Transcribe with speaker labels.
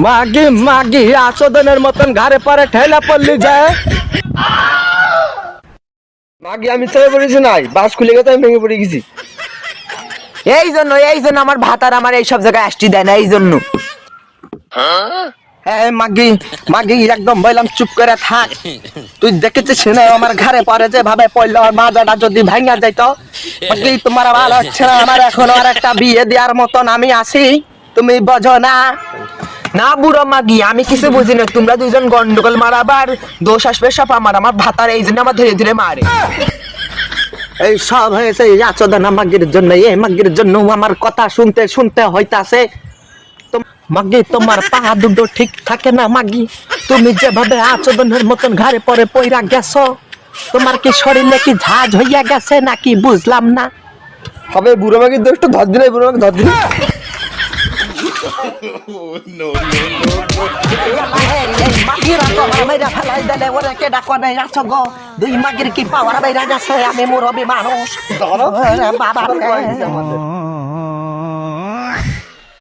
Speaker 1: মাগি মাগি আসদনের মতন ঘরে পরে ঠেলা পড়লি যায়। মাগি আমি চেপে পড়েছি নাই, বাস খুলে গেছে, আমি ভেঙে পড়ে গেছি।
Speaker 2: এই জন্য আমার ভাতার আমার এই সব জায়গায় আসতে দেয় না, এই জন্য।
Speaker 1: হ্যাঁ মাগি মাগি একদম বললাম চুপ করে থাক। তুই দেখেছিস না আমার ঘরে পরে যে ভাবে পড়লো, আর মাজাটা যদি ভাঙা যাইতো। মাগি তোমার ভালো হচ্ছে না, আমার এখন আর একটা বিয়ে দেওয়ার মতন আমি আসি, তুমি বোঝো না।
Speaker 2: না বুড়ো মাগি, আমি কিছু বুঝি না, তোমরা দুইজন গন্ডগোল মারাবার দোষ আসবে সব আমার ভাতার, এই জন্য আমার ধীরে ধীরে মারে।
Speaker 1: এই সব হয়েছে আচোদানা মাগির জন্য। এই মাগির জন্য আমার কথা শুনতে শুনতে হইতাছে। মাগি তোমার পা দুটো ঠিক থাকে না মাগি, তুমি যেভাবে আচোদনের মতন ঘরে পরে পইরা গেছো, তোমার কি শরীরে কি ঝাঁজ হইয়া গেছে নাকি বুঝলাম না। হবে বুড়ো মাগির দোষটা ধর দিলে, বুড়ো মাগি ধর দিলে। দুই মাগির কি পাওয়ার বাইরে গেছে, আমি মুরব্বী মানুষ বাবা।